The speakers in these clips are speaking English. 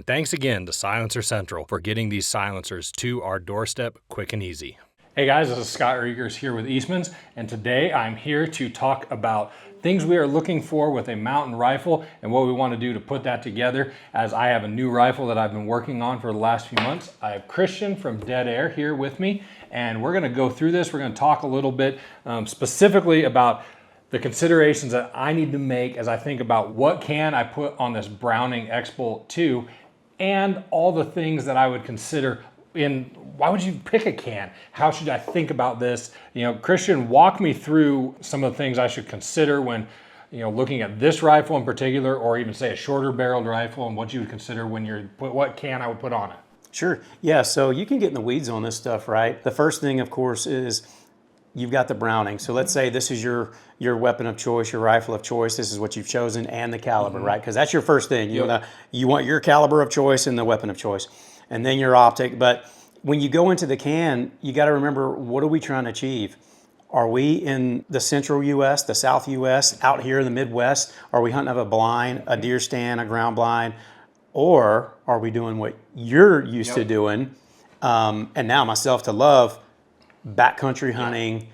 And thanks again to Silencer Central for getting these silencers to our doorstep quick and easy. Hey guys, this is Scott Reekers here with Eastmans, and today I'm here to talk about things we are looking for with a mountain rifle and what we want to do to put that together, as I have a new rifle that I've been working on for the last few months. I have Christian from Dead Air here with me, and we're going to go through this. We're going to talk a little bit specifically about the considerations that I need to make as I think about what can I put on this Browning X-Bolt 2, and all the things that I would consider in why would you pick a can? How should I think about this? Christian, walk me through some of the things I should consider when, looking at this rifle in particular, or even say a shorter barreled rifle, and what you would consider when what can I would put on it. Sure. Yeah. So you can get in the weeds on this stuff, right? The first thing, of course, is you've got the Browning. So let's say this is your weapon of choice, your rifle of choice. This is what you've chosen, and the caliber, right? Because that's your first thing. You want your caliber of choice and the weapon of choice, and then your optic. But when you go into the can, you got to remember, what are we trying to achieve? Are we in the central U.S., the South U.S., out here in the Midwest? Are we hunting of a blind, a deer stand, a ground blind? Or are we doing what you're used to doing, and now myself to love, backcountry hunting?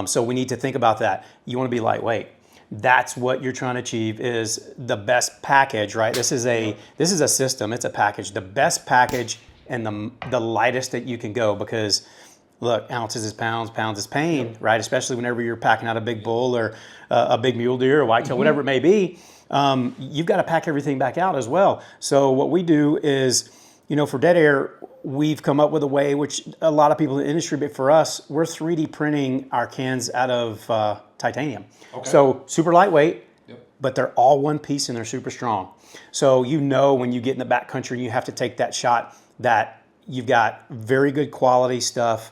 So we need to think about that. You want to be lightweight. That's what you're trying to achieve, is the best package, right? This is a system. It's a package. The best package and the lightest that you can go, because look, ounces is pounds, pounds is pain, right? Especially whenever you're packing out a big bull or a big mule deer or whitetail, whatever it may be. You've got to pack everything back out as well. So what we do is, for Dead Air, we've come up with a way, which a lot of people in the industry, but for us, we're 3D printing our cans out of titanium. Okay. So super lightweight, but they're all one piece and they're super strong. So when you get in the backcountry, you have to take that shot, that you've got very good quality stuff,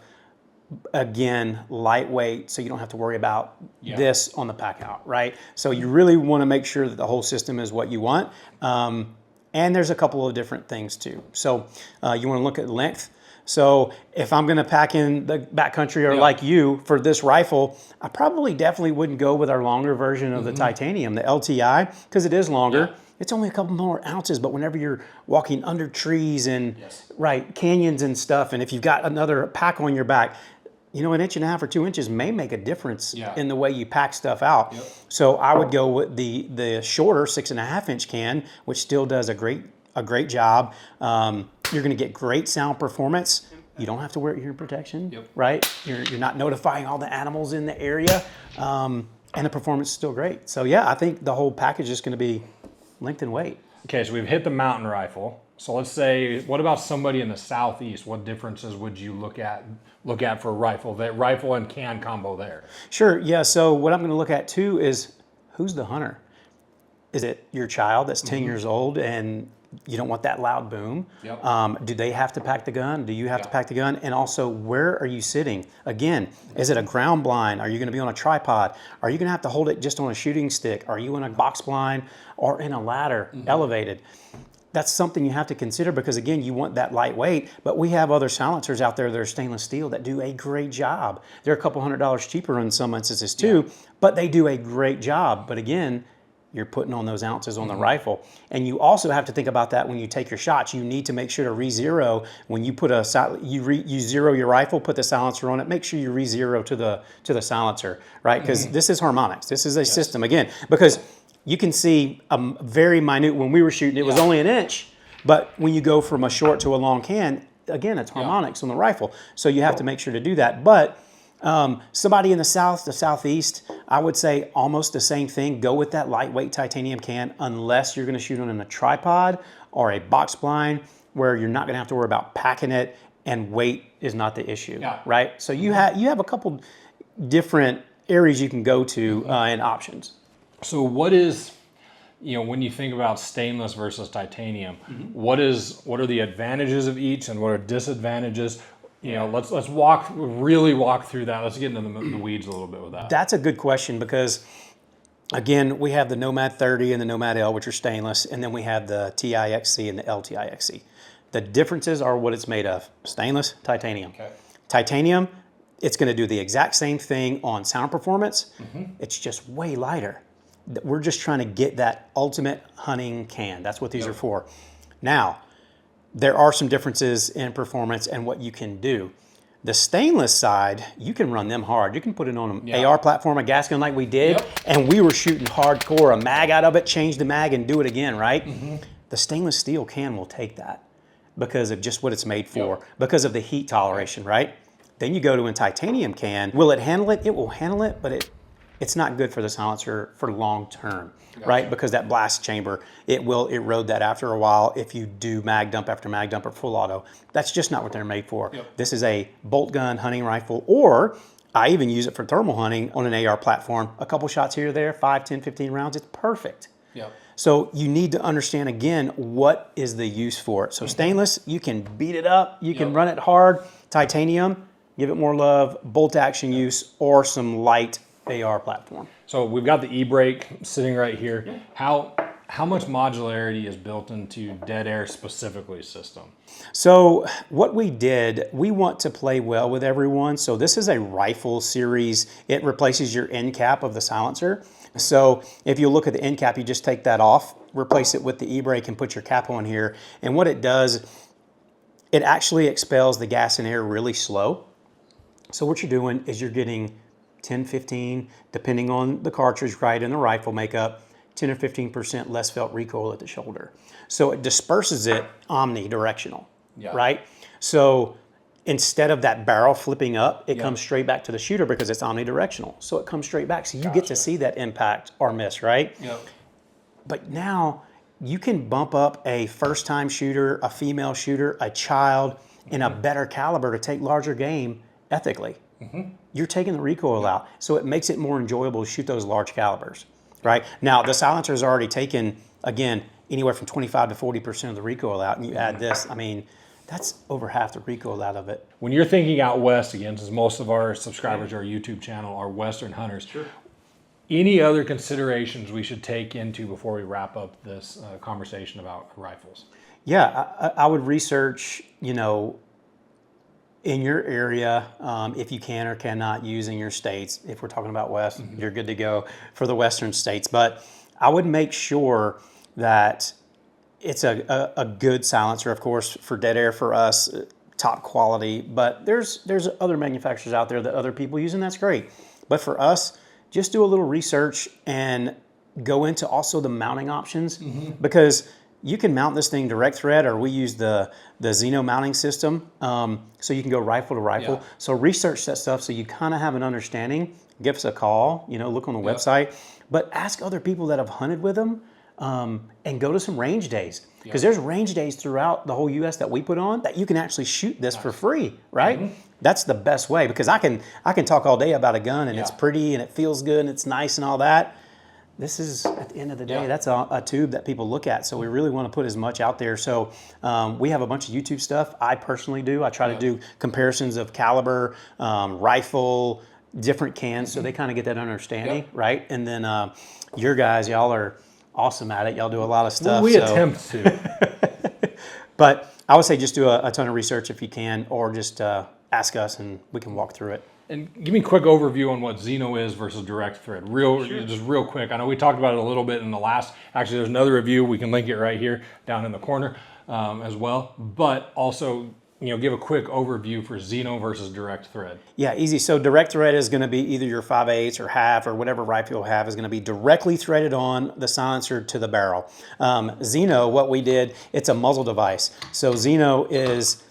again, lightweight, so you don't have to worry about this on the pack out, right? So you really want to make sure that the whole system is what you want. And there's a couple of different things too. So you want to look at length. So if I'm going to pack in the backcountry, or like you, for this rifle, I definitely wouldn't go with our longer version of the titanium, the LTI, because it is longer. It's only a couple more ounces, but whenever you're walking under trees and canyons and stuff, and if you've got another pack on your back, an inch and a half or 2 inches may make a difference in the way you pack stuff out. So I would go with the shorter 6.5 inch can, which still does a great job. You're going to get great sound performance. You don't have to wear hearing protection, right? You're not notifying all the animals in the area, and the performance is still great. So I think the whole package is going to be length and weight. Okay, so we've hit the mountain rifle. So let's say, what about somebody in the Southeast? What differences would you look at for a rifle? That rifle and can combo there. Sure. Yeah. So what I'm going to look at too is, who's the hunter? Is it your child that's 10 years old and you don't want that loud boom? Do they have to pack the gun? Do you have to pack the gun? And also, where are you sitting? Again, is it a ground blind? Are you going to be on a tripod? Are you going to have to hold it just on a shooting stick? Are you in a box blind or in a ladder, elevated? That's something you have to consider, because again, you want that lightweight, but we have other silencers out there that are stainless steel that do a great job. They're a couple $100 cheaper in some instances too, but they do a great job. But again, you're putting on those ounces on the rifle. And you also have to think about that when you take your shots. You need to make sure to re-zero. When you put you zero your rifle, put the silencer on it, make sure you re-zero to the silencer, right? Because this is harmonics. This is a system, again, because you can see a very minute, when we were shooting, it was only an inch, but when you go from a short to a long can, again, it's harmonics on the rifle. So you have to make sure to do that. But somebody in the South, the Southeast, I would say almost the same thing. Go with that lightweight titanium can, unless you're going to shoot on a tripod or a box blind, where you're not going to have to worry about packing it, and weight is not the issue, right? So you have a couple different areas you can go to and options. So what is, when you think about stainless versus titanium, what are the advantages of each and what are disadvantages? Let's really walk through that. Let's get into the weeds a little bit with that. That's a good question, because again, we have the Nomad 30 and the Nomad L, which are stainless, and then we have the TIXC and the LTIXC. The differences are what it's made of: stainless, titanium. Titanium, it's going to do the exact same thing on sound performance. It's just way lighter. We're just trying to get that ultimate hunting can. That's what these are for. Now, there are some differences in performance and what you can do. The stainless side, you can run them hard. You can put it on an AR platform, a gas gun like we did, and we were shooting hardcore, a mag out of it, change the mag and do it again, right? The stainless steel can will take that because of just what it's made for, because of the heat toleration, right? Then you go to a titanium can. Will it handle it? It will handle it, but it's not good for the silencer for long term, right? Because that blast chamber, it will erode that after a while if you do mag dump after mag dump or full auto. That's just not what they're made for. This is a bolt gun hunting rifle, or I even use it for thermal hunting on an AR platform. A couple shots here or there, 5, 10, 15 rounds, it's perfect. So you need to understand, again, what is the use for it. So stainless, you can beat it up, you can run it hard. Titanium, give it more love, bolt action use, or some light AR platform. So we've got the e-brake sitting right here. How much modularity is built into Dead Air specifically system? So what we did, we want to play well with everyone. So this is a rifle series. It replaces your end cap of the silencer. So if you look at the end cap, you just take that off, replace it with the e-brake and put your cap on here. And what it does, it actually expels the gas and air really slow. So what you're doing is you're getting 10, 15, depending on the cartridge, right, and the rifle makeup, 10 or 15% less felt recoil at the shoulder. So it disperses it omnidirectional, right? So instead of that barrel flipping up, it comes straight back to the shooter because it's omnidirectional. So it comes straight back. So you get to see that impact or miss, right? But now you can bump up a first-time shooter, a female shooter, a child, in a better caliber to take larger game ethically. You're taking the recoil out. So it makes it more enjoyable to shoot those large calibers, right? Now, the silencer's already taken, again, anywhere from 25 to 40% of the recoil out, and you add this, I mean, that's over half the recoil out of it. When you're thinking out west, again, since most of our subscribers to our YouTube channel are Western hunters, any other considerations we should take into before we wrap up this conversation about rifles? Yeah, I would research, you know, in your area, if you can or cannot use in your states. If we're talking about West, you're good to go for the Western states. But I would make sure that it's a good silencer, of course, for Dead Air for us, top quality. But there's other manufacturers out there that other people use, and that's great. But for us, just do a little research and go into also the mounting options, because you can mount this thing direct thread, or we use the Zeno mounting system, so you can go rifle to rifle. So research that stuff so you kind of have an understanding. Give us a call, you know, look on the website, but ask other people that have hunted with them, and go to some range days, because there's range days throughout the whole U.S. that we put on that you can actually shoot this for free, right? That's the best way, because I can talk all day about a gun and it's pretty and it feels good and it's nice and all that. This is, at the end of the day, that's a tube that people look at. So we really want to put as much out there. So we have a bunch of YouTube stuff. I personally do. I try to do comparisons of caliber, rifle, different cans, so they kind of get that understanding, right? And then your guys, y'all are awesome at it. Y'all do a lot of stuff. Well, we attempt to. But I would say just do a ton of research if you can, or just ask us and we can walk through it. And give me a quick overview on what Zeno is versus direct thread. Just real quick. I know we talked about it a little bit in the last, actually there's another review. We can link it right here down in the corner as well. But also, you know, give a quick overview for Zeno versus direct thread. Yeah, easy. So direct thread is going to be either your 5/8 or half or whatever rifle you'll have is going to be directly threaded on the silencer to the barrel. Zeno, what we did, it's a muzzle device. So Zeno is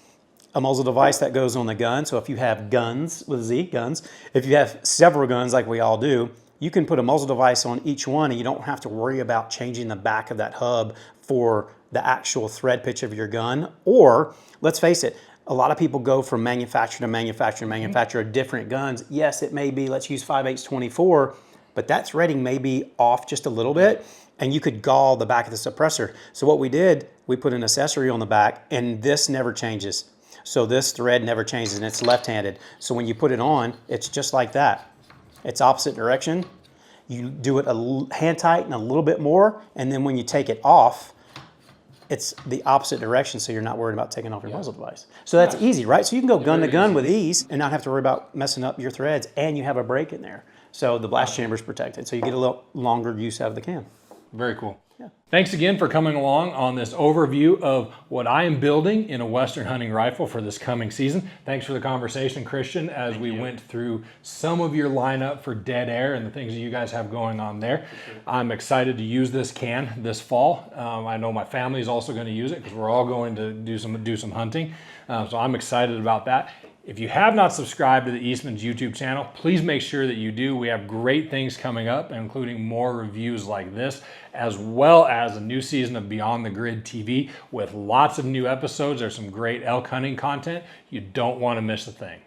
a muzzle device that goes on the gun. So if you have guns, with Z, guns, if you have several guns like we all do, you can put a muzzle device on each one and you don't have to worry about changing the back of that hub for the actual thread pitch of your gun. Or, let's face it, a lot of people go from manufacturer to manufacturer to manufacturer of different guns. Yes, it may be, let's use 5/8 24, but that threading may be off just a little bit and you could gall the back of the suppressor. So what we did, we put an accessory on the back, and this never changes. So this thread never changes, and it's left-handed. So when you put it on, it's just like that. It's opposite direction. You do it hand tight and a little bit more, and then when you take it off, it's the opposite direction, so you're not worried about taking off your muzzle device. So that's easy, right? So you can go gun to gun with ease and not have to worry about messing up your threads, and you have a break in there. So the blast chamber is protected, so you get a little longer use out of the can. Very cool. Yeah. Thanks again for coming along on this overview of what I am building in a Western hunting rifle for this coming season. Thanks for the conversation, Christian, as we went through some of your lineup for dead air and the things that you guys have going on there. I'm excited to use this can this fall. I know my family is also going to use it because we're all going to do some hunting. So I'm excited about that. If you have not subscribed to the Eastmans YouTube channel, please make sure that you do. We have great things coming up, including more reviews like this, as well as a new season of Beyond the Grid TV with lots of new episodes. There's some great elk hunting content. You don't want to miss a thing.